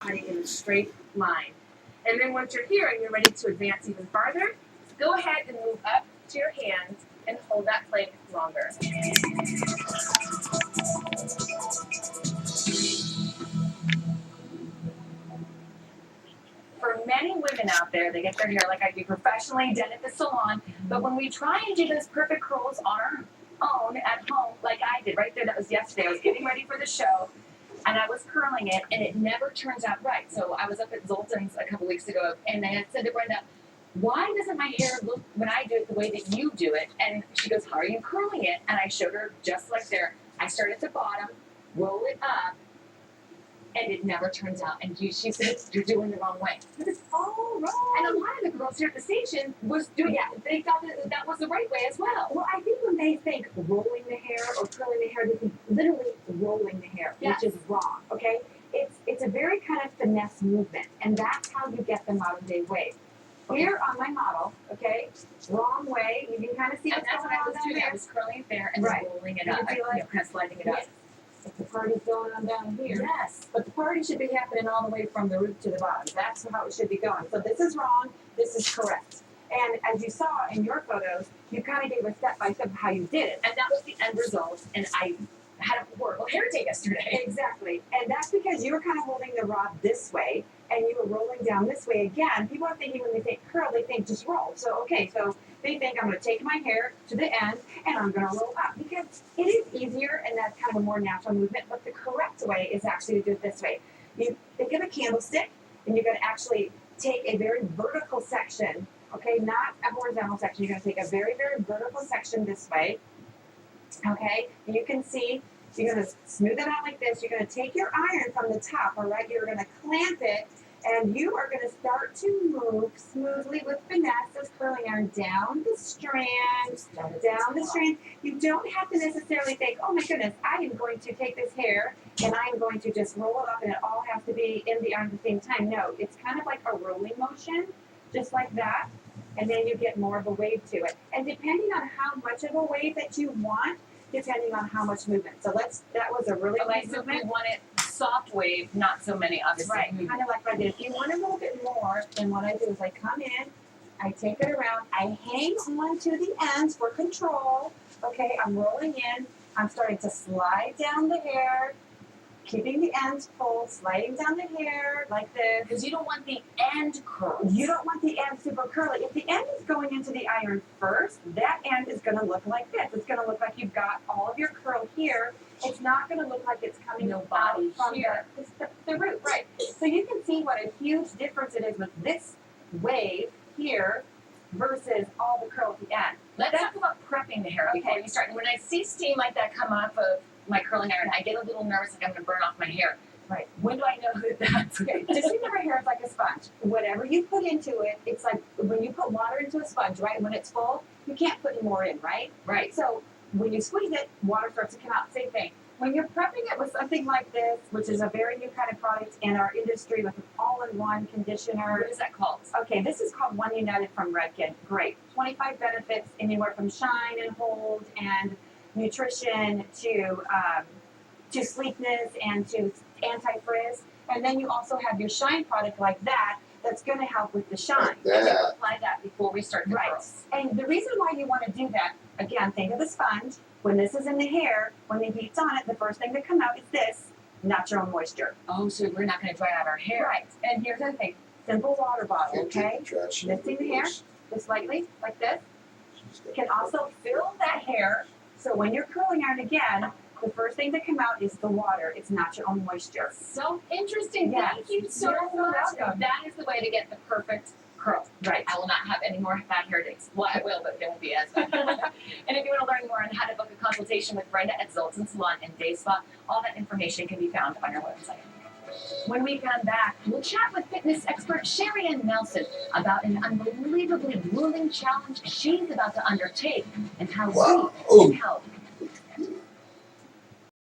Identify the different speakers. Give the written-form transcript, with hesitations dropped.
Speaker 1: body in a straight line. And then once you're here and you're ready to advance even farther, go ahead and move up to your hands and hold that plank longer. For many women out there, they get their hair like I do professionally done at the salon, but when we try and do those perfect curls on our own at home, like I did right there, that was yesterday, I was getting ready for the show, and I was curling it, and it never turns out right. So I was up at Zoltan's a couple weeks ago, and I had said to Brenda, why doesn't my hair look when I do it the way that you do it? And she goes, how are you curling it? And I showed her just like there. I start at the bottom, roll it up, and it never turns out. And she said, you're doing the wrong way. But it's all wrong. And a lot of the girls here at the station was doing it. They thought that was the right way as well.
Speaker 2: Well, I think when they think rolling the hair or curling the hair, they think literally rolling the hair,
Speaker 1: Yes.
Speaker 2: which is wrong, okay? It's a very kind of finesse movement, and that's how you get the modern day wave. Here on my model, okay, wrong way, you can kind of see
Speaker 1: And
Speaker 2: what's
Speaker 1: that's
Speaker 2: going
Speaker 1: what I
Speaker 2: on
Speaker 1: was
Speaker 2: down
Speaker 1: doing. I
Speaker 2: there.
Speaker 1: was curling it there and
Speaker 2: Right.
Speaker 1: rolling it
Speaker 2: You
Speaker 1: up.
Speaker 2: can see, like,
Speaker 1: Kind of sliding it up.
Speaker 2: If the party's going on down here.
Speaker 1: Yes.
Speaker 2: But the party should be happening all the way from the root to the bottom. That's how it should be going. So this is wrong, this is correct. And as you saw in your photos, you kind of gave a step-by-step of how you did it.
Speaker 1: And that was the end result. And I had a horrible hair day yesterday.
Speaker 2: Exactly. And that's because you were kind of holding the rod this way and you were rolling down this way again. People are thinking when they think curl, they think just roll. So, okay, so they think I'm going to take my hair to the end and I'm going to roll up because it is easier and that's kind of a more natural movement. But the correct way is actually to do it this way. You think of a candlestick and you're going to actually take a very vertical section, okay, not a horizontal section. You're going to take a very, very vertical section this way. Okay, and you can see you're going to smooth it out like this. You're going to take your iron from the top, all right? You're going to clamp it, and you are going to start to move smoothly with finesse this curling iron down the strand, down the strand. You don't have to necessarily think, oh my goodness, I am going to take this hair and I'm going to just roll it up and it all has to be in the iron at the same time. No, it's kind of like a rolling motion, just like that. And then you get more of a wave to it. And depending on how much of a wave that you want, depending on how much movement. So that was a really
Speaker 1: Okay,
Speaker 2: light
Speaker 1: so we
Speaker 2: movement.
Speaker 1: want it soft wave, not so many, obviously.
Speaker 2: Right, kind of like what I did. If you want a little bit more, then what I do is I come in, I take it around, I hang on to the ends for control. Okay, I'm rolling in, I'm starting to slide down the hair, keeping the ends full, sliding down the hair like this.
Speaker 1: Because you don't want the end curl.
Speaker 2: You don't want the end super curly. If the end is going into the iron first, that end is going to look like this. It's going to look like you've got all of your curl here. It's not going to look like it's coming
Speaker 1: No
Speaker 2: out
Speaker 1: body
Speaker 2: from
Speaker 1: here.
Speaker 2: the root. Right. So you can see what a huge difference it is with this wave here versus all the curl at the end.
Speaker 1: Let's talk about prepping the hair before
Speaker 2: Okay.
Speaker 1: you start. When I see steam like that come off of my curling iron, I get a little nervous, like I'm going to burn off my hair.
Speaker 2: Right.
Speaker 1: When do I know that that's
Speaker 2: Okay, just think of our hair as like a sponge. Whatever you put into it, it's like when you put water into a sponge, right? When it's full, you can't put any more in, right?
Speaker 1: Right.
Speaker 2: So when you squeeze it, water starts to come out. Same thing. When you're prepping it with something like this, which is a very new kind of product in our industry with an all-in-one conditioner.
Speaker 1: What is that called?
Speaker 2: Okay, this is called One United from Redken. Great. 25 benefits, anywhere from shine and hold and nutrition to sleekness and to anti-frizz. And then you also have your shine product like that that's going to help with the shine.
Speaker 3: Like
Speaker 1: And we
Speaker 3: that.
Speaker 1: apply that before we start the
Speaker 2: Right.
Speaker 1: curls.
Speaker 2: And the reason why you want to do that, again, think of the sponge. When this is in the hair, when the heat's on it, the first thing to come out is this, natural moisture.
Speaker 1: Oh, so we're not going to dry out our hair.
Speaker 2: Right. And here's the thing, simple water bottle,
Speaker 3: Can't
Speaker 2: okay?
Speaker 3: take the trash.
Speaker 2: Lifting the hair, just lightly, like this. Can also fill that hair, so when you're curling iron again, the first thing to come out is the water. It's not your own moisture.
Speaker 1: So interesting.
Speaker 2: Yes.
Speaker 1: Thank you so
Speaker 2: You're
Speaker 1: much.
Speaker 2: welcome.
Speaker 1: That is the way to get the perfect curl.
Speaker 2: Right.
Speaker 1: I will not have any more bad hair days. Well, I will, but they won't be as bad. And if you want to learn more on how to book a consultation with Brenda at Zoltan Salon and Day Spa, all that information can be found on our website. When we come back, we'll chat with fitness expert Sherry Ann Nelson about an unbelievably grueling challenge she's about to undertake and how
Speaker 3: Wow.
Speaker 1: we can help.